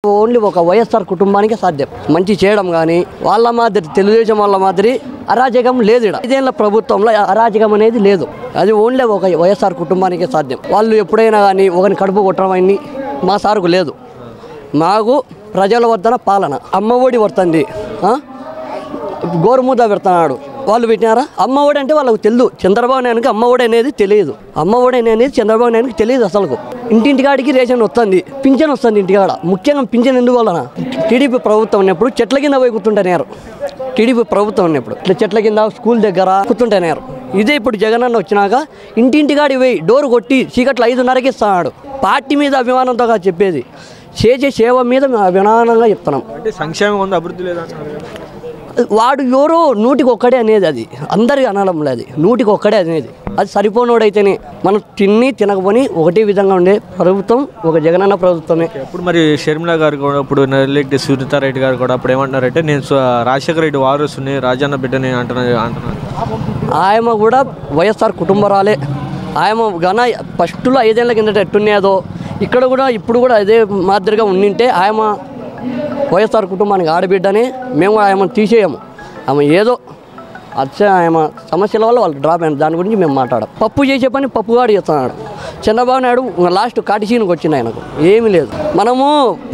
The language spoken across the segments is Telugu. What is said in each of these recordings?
ఓన్లీ ఒక వైఎస్ఆర్ కుటుంబానికి సాధ్యం మంచి చేయడం కానీ వాళ్ళ మాదిరి తెలుగుదేశం వాళ్ళ మాదిరి అరాజకం లేదు. ఇక్కడ 5 ఏళ్ల ప్రభుత్వంలో అరాజకం అనేది లేదు. అది ఓన్లీ ఒక వైఎస్ఆర్ కుటుంబానికి సాధ్యం. వాళ్ళు ఎప్పుడైనా కానీ ఒకరిని కడుపు కొట్టడం అన్ని మా సార్కు లేదు. మాకు ప్రజల వద్దన పాలన అమ్మఒడి వస్తుంది, గోరుముద్ద పెడుతున్నాడు. వాళ్ళు పెట్టినారా అమ్మఒడి అంటే వాళ్ళకు తెలియదు. చంద్రబాబు నాయుడుకి అమ్మఒడి అనేది తెలియదు. అమ్మఒడి అనేది చంద్రబాబు నాయుడుకి తెలియదు. అసలు ఇంటింటికాడికి రేషన్ వస్తుంది, పింఛన్ వస్తుంది ఇంటికాడ. ముఖ్యంగా పింఛన్ ఎందువలన టీడీపీ ప్రభుత్వం ఉన్నప్పుడు చెట్ల కింద పోయి కూర్చుంటున్నారు. టీడీపీ ప్రభుత్వం ఉన్నప్పుడు ఇట్లా చెట్ల కింద స్కూల్ దగ్గర కూర్చుంటున్నారు. ఇదే ఇప్పుడు జగన్ అన్న వచ్చినాక ఇంటింటికాడి పోయి డోర్ కొట్టి చీకట్లు 5:30కి ఇస్తున్నాడు. పార్టీ మీద అభిమానంతో చెప్పేది, చేసే సేవ మీద మేము అభిమానంగా చెప్తున్నాం. అంటే సంక్షేమం ఉంది, అభివృద్ధి లేదా? వాడు ఎవరో 100కి ఒక్కడే అనేది, అది అందరికి అనడం లేదు. 100కి ఒక్కడే అనేది, అది సరిపోనోడైతేనే. మనం తినకపోని ఒకటే విధంగా ఉండే ప్రభుత్వం ఒక జగనన్న ప్రభుత్వమే. ఇప్పుడు మరి షర్మిల గారు కూడా, ఇప్పుడు నల్లిరెడ్డి సునీతారెడ్డి గారు కూడా అప్పుడు ఏమంటున్నారంటే, నేను రాజశేఖర రెడ్డి వారసుని, రాజన్న బిడ్డని అంటున్నారు. ఆయమ కూడా వైఎస్ఆర్ కుటుంబరాలే. ఆయమ ఘన ఫస్ట్లో 5 ఏళ్ల కిందట ఎట్టునేదో ఇక్కడ కూడా ఇప్పుడు కూడా అదే మాదిరిగా ఉండింటే ఆయమ వైఎస్ఆర్ కుటుంబానికి ఆడబిడ్డని మేము ఆయమను తీసేయము. ఆమె ఏదో ఆయమ సమస్యల వల్ల వాళ్ళు డ్రాప్ అయిన దాని గురించి మేము మాట్లాడాం. పప్పు చేసే పని పప్పుగాడు చేస్తున్నాడు చంద్రబాబు నాయుడు. లాస్ట్ కాటిసీనికి వచ్చింది ఆయనకు ఏమీ లేదు. మనము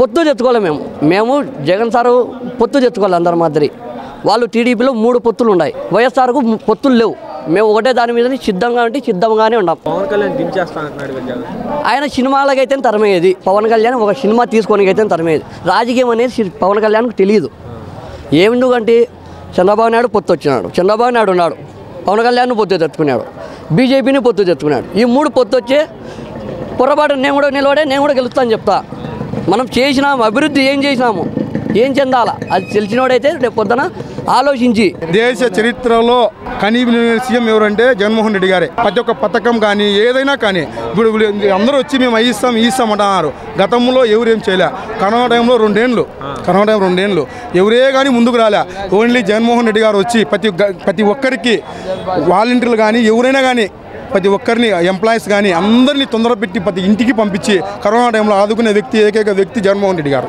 పొత్తు తెచ్చుకోలేము. మేము జగన్ సారు పొత్తు తెచ్చుకోవాలి అందరి మాదిరి. వాళ్ళు టీడీపీలో 3 పొత్తులు ఉన్నాయి, వైఎస్ఆర్కు పొత్తులు లేవు. మేము ఒకటే దాని మీద సిద్ధంగా ఉంటే సిద్ధంగానే ఉన్నాం. పవన్ కళ్యాణ్ దించేస్తానంటున్నాడు. ఆయన సినిమాలకైతే తరమేది. పవన్ కళ్యాణ్ ఒక సినిమా తీసుకొని అయితే తరమేది. రాజకీయం అనేది పవన్ కళ్యాణ్కి తెలియదు. ఎందుకంటే చంద్రబాబు నాయుడు పొత్తు వచ్చినాడు, చంద్రబాబు నాయుడు ఉన్నాడు, పవన్ కళ్యాణ్ పొత్తు తెచ్చుకున్నాడు, బీజేపీని పొత్తు తెచ్చుకున్నాడు. ఈ 3 పొత్తు వచ్చే పొరపాటు నేను కూడా నిలబడే, నేను కూడా గెలుస్తాను చెప్తా. మనం చేసినాము అభివృద్ధి, ఏం చేసినాము, ఏం చెందాలా అది తెలిసినోడైతే రేపు పొద్దున ఆలోచించి. దేశ చరిత్రలో కనీవిని సీఎం ఎవరంటే జగన్మోహన్ రెడ్డి గారే. ప్రతి ఒక్క పథకం కానీ ఏదైనా కానీ ఇప్పుడు అందరూ వచ్చి మేము ఇస్తాం అంటున్నారు. గతంలో ఎవరేం చేయలే. కరోనా టైంలో 2 ఏళ్ళు ఎవరే కానీ ముందుకు రాలే. ఓన్లీ జగన్మోహన్ రెడ్డి గారు వచ్చి ప్రతి ఒక్కరికి వాలంటీర్లు కానీ ఎవరైనా కానీ ప్రతి ఒక్కరిని ఎంప్లాయీస్ కానీ అందరినీ తొందరపెట్టి ప్రతి ఇంటికి పంపించి కరోనా టైంలో ఆదుకునే ఏకైక వ్యక్తి జగన్మోహన్ రెడ్డి గారు.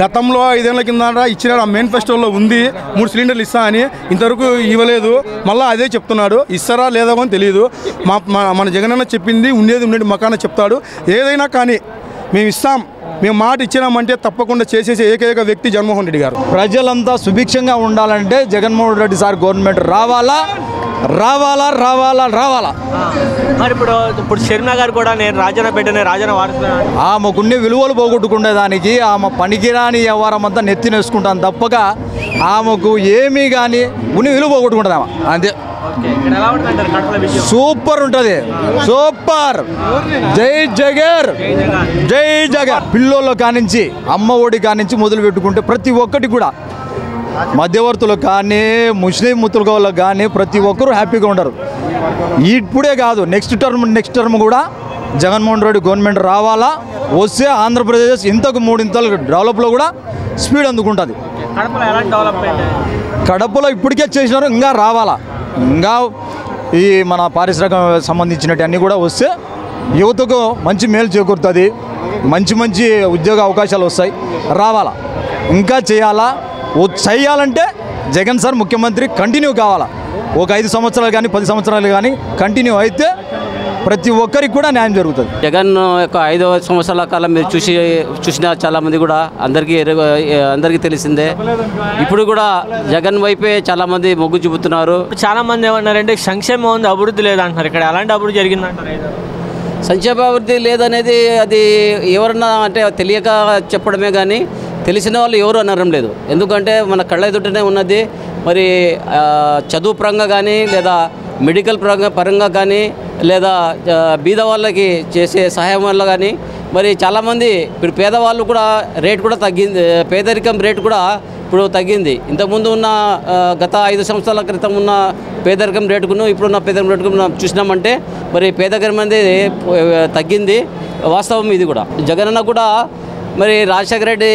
గతంలో 5 ఏళ్ల కింద ఇచ్చిన మేనిఫెస్టోలో ఉంది 3 సిలిండర్లు ఇస్తా అని, ఇంతవరకు ఇవ్వలేదు. మళ్ళీ అదే చెప్తున్నాడు. ఇస్తారా లేదా అని తెలియదు. మన జగనన్న చెప్పింది ఉండేది మకాన చెప్తాడు. ఏదైనా కానీ మేము ఇస్తాం, మేము మాట ఇచ్చినామంటే తప్పకుండా చేసేసే ఏకైక వ్యక్తి జగన్మోహన్ రెడ్డి గారు. ప్రజలంతా సుభిక్షంగా ఉండాలంటే జగన్మోహన్ రెడ్డి సార్ గవర్నమెంట్ రావాలా. మరి ఇప్పుడు షర్మిల గారు కూడా నేను రాజన్న బిడ్డనే, రాజన్న వారసుని, ఆమెకున్ని విలువలు పోగొట్టుకునే దానికి ఆమె పనికిరాని వ్యవహారం అంతా నెత్తినేసుకుంటాను తప్పక ఆమెకు ఏమీ కానీ ఉన్ని విలువ పోగొట్టుకుంటుంది ఆమె అంతే. సూపర్ ఉంటుంది, సూపర్. జై జగన్. పిల్లోళ్ళ కానించి అమ్మ ఒడి కానించి మొదలు పెట్టుకుంటే ప్రతి ఒక్కటి కూడా మధ్యవర్తులకు కానీ ముస్లిం ముతులకు కానీ ప్రతి ఒక్కరూ హ్యాపీగా ఉండరు. ఇప్పుడే కాదు, నెక్స్ట్ టర్మ్ కూడా జగన్మోహన్ రెడ్డి గవర్నమెంట్ రావాలా. వస్తే ఆంధ్రప్రదేశ్ ఇంతకు 3 ఇంతలు డెవలప్లో కూడా స్పీడ్ అందుకుంటుంది. కడపలో ఇప్పటికే చేసినారు, ఇంకా రావాలా. ఇంకా ఈ మన పారిశ్రామిక సంబంధించినవి అన్నీ కూడా వస్తే యువతకు మంచి మేలు చేకూరుతుంది. మంచి ఉద్యోగ అవకాశాలు వస్తాయి. రావాలా, ఇంకా చేయాలంటే జగన్ సార్ ముఖ్యమంత్రి కంటిన్యూ కావాలా. ఒక 5 సంవత్సరాలు కానీ 10 సంవత్సరాలు కానీ కంటిన్యూ అయితే ప్రతి ఒక్కరికి కూడా న్యాయం జరుగుతుంది. జగన్ యొక్క 5 సంవత్సరాల కాలం మీరు చూసిన చాలామంది కూడా అందరికీ తెలిసిందే. ఇప్పుడు కూడా జగన్ వైపే చాలామంది మొగ్గు చూపుతున్నారు. చాలామంది ఏమన్నారంటే సంక్షేమం ఉంది, అభివృద్ధి లేదంటున్నారు. ఇక్కడ ఎలాంటి అభివృద్ధి జరిగిందంటారు? సంక్షేమాభివృద్ధి లేదనేది అది ఎవరన్నా అంటే తెలియక చెప్పడమే కానీ తెలిసిన వాళ్ళు ఎవరు అనడం లేదు. ఎందుకంటే మన కళ్ళ ఎదుటనే ఉన్నది. మరి చదువు పరంగా కానీ లేదా మెడికల్ పరంగా కానీ లేదా బీద వాళ్ళకి చేసే సహాయం వల్ల కానీ మరి చాలామంది ఇప్పుడు పేదవాళ్ళు కూడా రేటు కూడా తగ్గింది. పేదరికం రేటు కూడా ఇప్పుడు తగ్గింది. ఇంతకుముందు ఉన్న గత 5 సంవత్సరాల క్రితం ఉన్న పేదరికం రేటుకును ఇప్పుడున్న పేదరికం రేటుకు చూసినామంటే మరి పేదరికం అనేది తగ్గింది. వాస్తవం ఇది కూడా. జగనన్న కూడా మరి రాజశేఖర రెడ్డి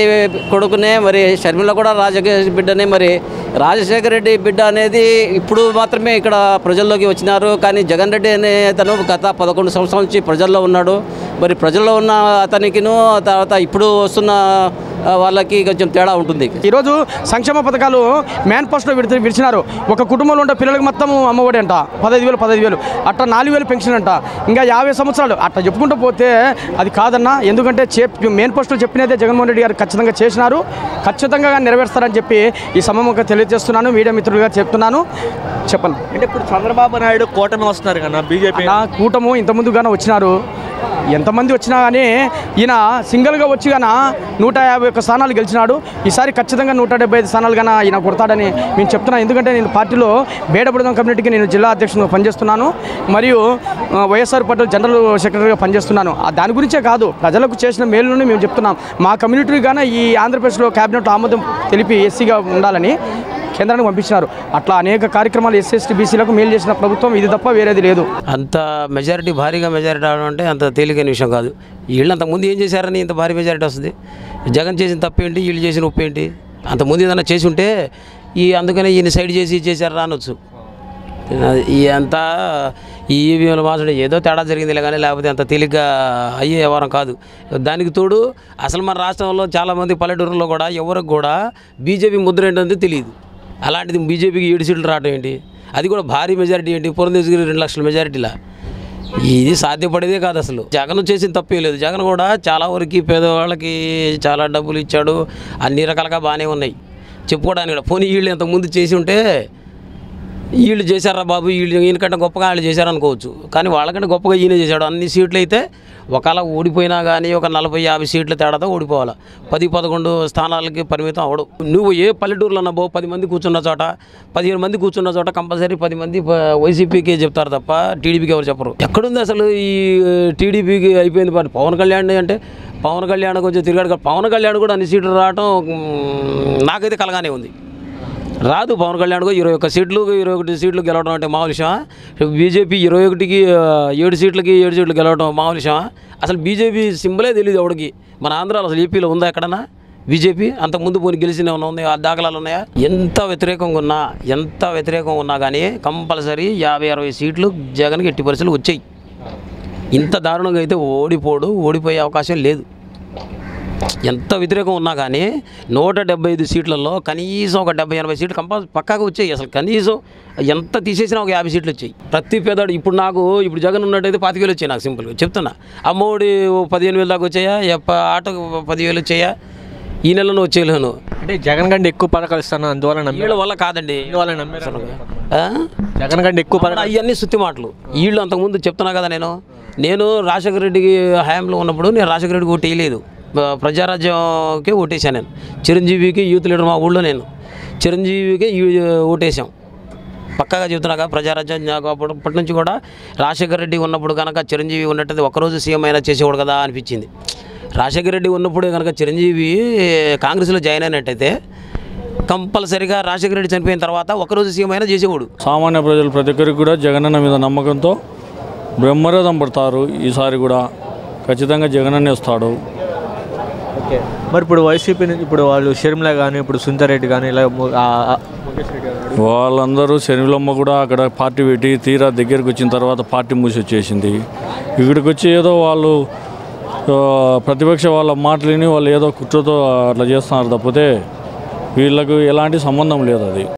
కొడుకునే, మరి షర్మిల కూడా రాజకీయ బిడ్డనే. మరి రాజశేఖర రెడ్డి బిడ్డ అనేది ఇప్పుడు మాత్రమే ఇక్కడ ప్రజల్లోకి వచ్చినారు. కానీ జగన్ రెడ్డి అనే అతను గత 11 సంవత్సరాల నుంచి ప్రజల్లో ఉన్నాడు. మరి ప్రజల్లో ఉన్న అతనికిను తర్వాత ఇప్పుడు వస్తున్న వాళ్ళకి కొంచెం తేడా ఉంటుంది. ఈరోజు సంక్షేమ పథకాలు మేనిఫెస్టోలో విడిచినారు. ఒక కుటుంబంలో ఉండే పిల్లలకు మొత్తం అమ్మఒడి అంట 15,000 అట్లా 4,000 పెన్షన్ అంట. ఇంకా 50 సంవత్సరాలు అట్లా చెప్పుకుంటూ పోతే అది కాదన్నా. ఎందుకంటే మేనిఫెస్టోలో చెప్పినదే జగన్మోహన్ రెడ్డి గారు ఖచ్చితంగా చేసినారు, ఖచ్చితంగా నెరవేరుస్తారని చెప్పి ఈ సమయంగా తెలియజేస్తున్నాను. మీడియా మిత్రులుగా చెప్తున్నాను. చెప్పండి. అంటే ఇప్పుడు చంద్రబాబు నాయుడు కూటమి వస్తున్నారు కదా, బీజేపీ కూటము ఇంతకుముందుగానే వచ్చినారు. ఎంతమంది వచ్చినా కానీ ఈయన సింగిల్గా వచ్చి గాన 151 స్థానాలు గెలిచినాడు. ఈసారి ఖచ్చితంగా 175 స్థానాలు గాన ఈయన కొడతాడని నేను చెప్తున్నాను. ఎందుకంటే నేను పార్టీలో బేడబుడదం కమ్యూనిటీకి నేను జిల్లా అధ్యక్షుడిగా పనిచేస్తున్నాను, మరియు వైఎస్ఆర్ పార్టీ జనరల్ సెక్రటరీగా పనిచేస్తున్నాను. దాని గురించే కాదు, ప్రజలకు చేసిన మేలుని మేము చెప్తున్నాం. మా కమ్యూనిటీ గాన ఈ ఆంధ్రప్రదేశ్లో క్యాబినెట్లో ఆమోదం తెలిపి ఎస్సీగా ఉండాలని కేంద్రానికి పంపించినారు. అట్లా అనేక కార్యక్రమాలు ఎస్సీ బీసీలకు మేలు చేసిన ప్రభుత్వం ఇది తప్ప వేరేది లేదు. అంత మెజారిటీ భారీగా మెజారిటీ రావడం అంటే అంత తేలికైన విషయం కాదు. వీళ్ళు అంతకుముందు ఏం చేశారని ఇంత భారీ మెజారిటీ వస్తుంది? జగన్ చేసిన తప్పేంటి, వీళ్ళు చేసిన ఉప్పేంటి? అంతకుముందు ఏదైనా చేసి ఉంటే అందుకనే ఈయన సైడ్ చేసి చేశారు రానొచ్చు. అంతా ఈ ఈవీఎంల మాసండి ఏదో తేడా జరిగిందిలే కానీ లేకపోతే అంత తేలిగ్గా అయ్యే వ్యవహారం కాదు. దానికి తోడు అసలు మన రాష్ట్రంలో చాలామంది పల్లెటూరులో కూడా ఎవరికి కూడా బీజేపీ ముద్ర ఏంటంటే తెలియదు. అలాంటిది బీజేపీకి 7 సీట్లు రావడం ఏంటి? అది కూడా భారీ మెజారిటీ ఏంటి? పురంధేశ్వరి 2 లక్షల మెజారిటీలా? ఇది సాధ్యపడేదే కాదు. అసలు జగన్ చేసిన తప్పే లేదు. జగన్ కూడా చాలా వరకు పేదవాళ్ళకి చాలా డబ్బులు ఇచ్చాడు, అన్ని రకాలుగా బాగానే ఉన్నాయి చెప్పుకోవడానికి కూడా. పోనీ వీళ్ళు ఇంతకుముందు చేసి ఉంటే వీళ్ళు చేశారా బాబు, వీళ్ళు ఈయనకంటే గొప్పగా వాళ్ళు చేశారనుకోవచ్చు. కానీ వాళ్ళకంటే గొప్పగా ఈయన చేశాడు. అన్ని సీట్లు అయితే ఒకవేళ ఓడిపోయినా కానీ ఒక 40-50 సీట్ల తేడాతో ఓడిపోవాలి. 10-11 స్థానాలకి పరిమితం అవడు. నువ్వు ఏ పల్లెటూరులో అన్నా 10 మంది కూర్చున్న చోట, 15 మంది కూర్చున్న చోట కంపల్సరీ 10 మంది వైసీపీకి చెప్తారు తప్ప టీడీపీకి ఎవరు చెప్పరు. ఎక్కడుంది అసలు ఈ టీడీపీకి అయిపోయింది పార్టీ? పవన్ కళ్యాణ్ అంటే పవన్ కళ్యాణ్ కొంచెం తిరిగాడు. పవన్ కళ్యాణ్ కూడా అన్ని సీట్లు రావటం నాకైతే కలగానే ఉంది. రాదు పవన్ కళ్యాణ్ 21 సీట్లు 21 సీట్లు గెలవడం అంటే మామూలు విషయమా? బీజేపీ 21కి 7 సీట్లకి 7 సీట్లు గెలవడం మామూలు విషయమా? అసలు బీజేపీ సింబలే తెలియదు ఎవడికి. మన ఆంధ్రాలో అసలు ఏపీలో ఉందా ఎక్కడన్నా బీజేపీ? అంతకుముందు పోనీ గెలిచిన ఉన్నాయి, ఆ దాఖలాలు ఉన్నాయా? ఎంత వ్యతిరేకంగా ఉన్నా కానీ కంపల్సరీ 50-60 సీట్లు జగన్కి ఎట్టి పరిస్థితులు వచ్చాయి. ఇంత దారుణంగా అయితే ఓడిపోయే అవకాశం లేదు. ఎంత వ్యతిరేకం ఉన్నా కానీ 175 సీట్లలో కనీసం ఒక 70-80 సీట్లు పక్కాగా వచ్చాయి. అసలు కనీసం ఎంత తీసేసినా ఒక 50 సీట్లు వచ్చాయి. ప్రతి పేదాడు ఇప్పుడు జగన్ ఉన్నట్టయితే 25,000 వచ్చాయి. నాకు సింపుల్గా చెప్తున్నా. అమ్మఒడి 15,000 దాకా వచ్చాయా? ఆటోకు 10,000 వచ్చాయా? ఈ నెలలో వచ్చేయలేను. అంటే జగన్ కంటే ఎక్కువ పథకాలు ఇస్తాను అందువల్ల వీళ్ళ వల్ల కాదండి. జగన్ కంటే ఎక్కువ పథకాలు అవన్నీ సుత్తి మాటలు. వీళ్ళు అంతకుముందు చెప్తున్నా కదా, నేను రాజశేఖర రెడ్డికి హయాంలో ఉన్నప్పుడు నేను రాజశేఖర రెడ్డికి ఓటు వేయలేదు. ప్రజారాజ్యంకే ఓటేసాను. నేను చిరంజీవికి యూత్ లీడర్, మా ఊళ్ళో నేను చిరంజీవికి ఓటేసాం. పక్కాగా చెబుతున్నాగా ప్రజారాజ్యం. నాకు అప్పటి నుంచి కూడా రాజశేఖర రెడ్డి ఉన్నప్పుడు కనుక చిరంజీవి ఉన్నట్టయితే ఒకరోజు సీఎం అయినా చేసేవాడు కదా అనిపించింది. రాజశేఖర రెడ్డి ఉన్నప్పుడే కనుక చిరంజీవి కాంగ్రెస్లో జాయిన్ అయినట్టయితే కంపల్సరీగా రాజశేఖర రెడ్డి చనిపోయిన తర్వాత ఒకరోజు సీఎం అయినా చేసేవాడు. సామాన్య ప్రజలు ప్రతి ఒక్కరికి కూడా జగనన్న మీద నమ్మకంతో బ్రహ్మరథం పడతారు. ఈసారి కూడా ఖచ్చితంగా జగనన్నే వస్తాడు. ఓకే. మరి ఇప్పుడు వైసీపీ ఇప్పుడు వాళ్ళు షర్మిల కానీ ఇప్పుడు సునీతారెడ్డి కానీ ఇలా వాళ్ళందరూ శనిలమ్మ కూడా అక్కడ పార్టీ పెట్టి తీరా దగ్గరికి వచ్చిన తర్వాత పార్టీ మూసి వచ్చేసింది. ఇక్కడికి వచ్చి ఏదో వాళ్ళు ప్రతిపక్ష వాళ్ళ మాటలని వాళ్ళు ఏదో కుట్రతో అట్లా చేస్తున్నారు తప్పితే వీళ్ళకు ఎలాంటి సంబంధం లేదు. అది